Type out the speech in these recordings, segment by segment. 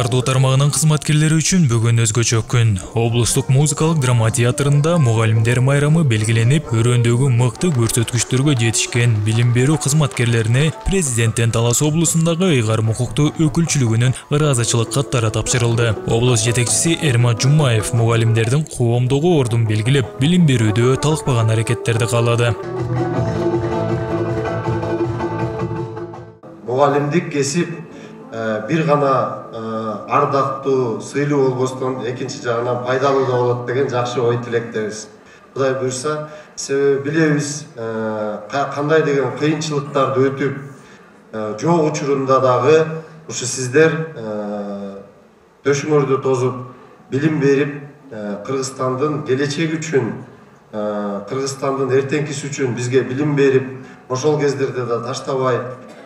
Агартуу тармагынын кызматкерлери үчүн бүгүн өзгөчө күн. Облустук музыкалык драма театрында мугалимдер майрамы белгиленип, өрөөндөгү мыкты көрсөткүчтөргө жетишкен билим берүү кызматкерлерине президенттен Талас облусундагы ыйгарым укуктуу өкүлчүлүгүнүн ыраазычылык каттары тапшырылды. Облус жетекчиси Эрмат Жумаев мугалимдердин коомдогу ордун белгилеп, билим берүүдө талкпаган аракеттерди каалады. Мугалимдик кесип бир гана ардактуу, сыйлуу болбостон, экинчи жагынан пайдалуу да болот деген жакшы ой тилектебиз. Кудай буйрса, себеби билебиз, кандай деген кыйынчылыктарды өтүп, жок учурунда дагы ушу сиздер төшүңөрдү тозуп, билим берип, Кыргызстандын келечеги үчүн, Кыргызстандын эртеңкиси үчүн бизге билим берип, ошол кездерде да таштабай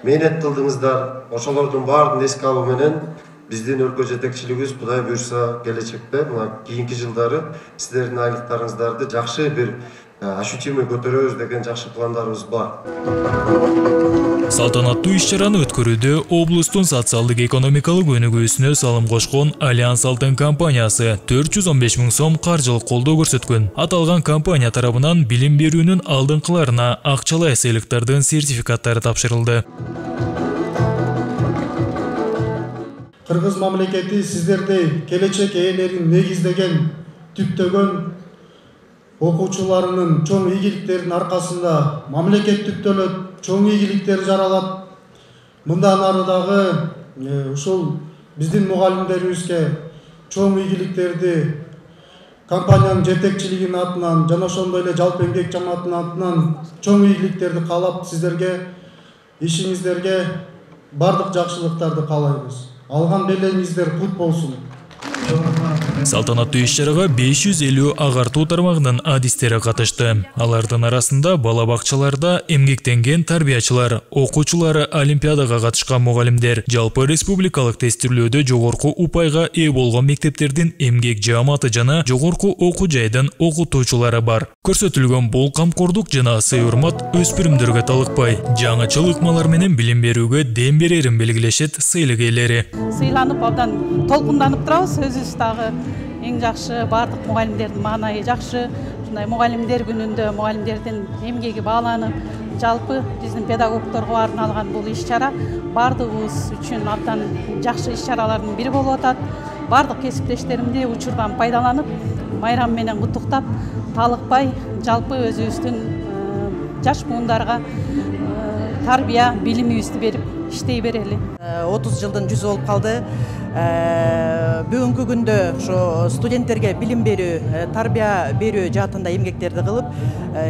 мээнет кылдыңыздар. Ошолордун баарын эске алуу менен биздин өлкө жетекчилигибиз Кудай буйрса келечекте, мына кийинки жылдары сиздердин айлыктарыңыздарды жакшы бир ощутимый көтөрөбүз деген жакшы пландарыбыз бар. Салтанаттуу иш-чараны өткөрүүдө облустун социалдык экономикалык өнүгүүсүнө салым кошкон Альянс Алтын компаниясы 415 000 сом каржылык колдоо көрсөткөн. Аталган компания тарабынан билим берүүнүн алдыңкыларына акчалай сыйлыктардын сертификаттары тапшырылды. Кыргыз мамлекети сиздердей келечек ээлерин негиздеген, түптөгөн окуучуларынын чоң ийгиликтеринин аркасында мамлекет түптөлөт, чоң ийгиликтер жаралат. Мындан ары дагы ушул биздин мугалимдерибизге чоң ийгиликтерди компаниянын жетекчилигинин атынан жана ошондой эле жалпы эмгек жамаатынын атынан чоң ийгиликтерди каалап, сиздерге, ишиңиздерге бардык жакшылыктарды каалайбыз. Алган белеңиздер кут болсун. Салтанаттуу иш-чарага 550 агартуу тармагынын адистери катышты. Алардын арасында бала бакчаларда эмгектенген тарбиячылар, окуучулары, олимпиадага катышкан мугалимдер, жалпы республикалык тестирлөөдө жогорку упайга ээ болгон мектептердин эмгек жааматы жана жогорку окуу жайдын окутуучулары бар. Көрсөтүлгөн бул камкордук жана сый-урмат өспүрүмдөргө талыкпай, жаңычыл ыкмалар менен билим берүүгө дем берерин белгилешет сыйлык ээлери. Сыйланып, абдан толкунданып турабыз. Өзүбүз дагы эң жакшы, бардык мугалимдердин маанайы жакшы. Ушундай мугалимдер күнүндө мугалимдердин эмгеги бааланып, жалпы биздин педагогдорго арналган бул иш-чара бардыгыбыз үчүн абдан жакшы иш-чаралардын бири болуп атат. Бардык кесиптештеримди учурдан пайдаланып, майрам менен куттуктап, талыкпай, жалпы өзүбүздүн жаш буундарга тарбия билимибизди берип иштей берели. 30 жылдын жүзү болуп калды. Бүгүнкү күндө ошо студенттерге билим берүү, тарбия берүү жаатында эмгектерди кылып,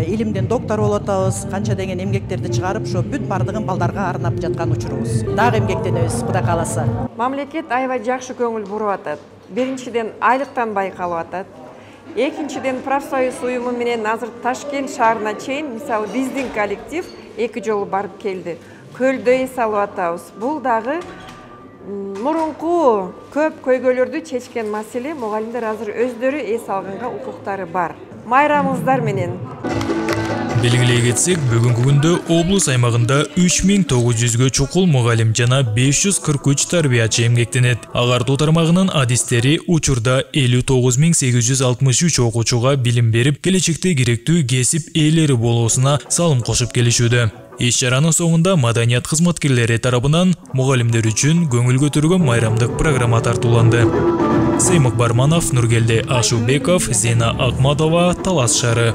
илимдин доктору болуп атабыз, канча деген эмгектерди чыгарып, ошо бүт бардыгын балдарга арнап жаткан учурубуз. Дагы эмгектенебиз, Кудай кааласа. Мамлекет аябай жакшы көңүл буруп атат. Биринчиден айлыктан байкалып атат. Экинчиден профсоюз уюму менен азыр Ташкент шаарына чейин, мисалы биздин коллектив 2 жолу барып келди. Көлдө эс алып атабыз. Бул дагы мурунку көп көйгөйлөрдү чечкен маселе. Мугалимдер азыр өздөрү эс алганга укуктары бар. Майрамыңыздар менен. Белгилей кетсек, бүгүнкү күндө облус аймагында 3900гө чукул мугалим жана 543 тарбиячы эмгектенет. Агартуу тармагынын адистери учурда 59863 окуучуга билим берип, келечекте керектүү кесип ээлери болуусуна салым кошуп келишүүдө. Иш-чаранын соңунда маданият кызматкерлери тарабынан мугалимдер үчүн көңүл көтөргөн майрамдык программа тартууланды. Сеймок Барманов, Нургелде Ашубеков, Зена Акматова, Талас шаары.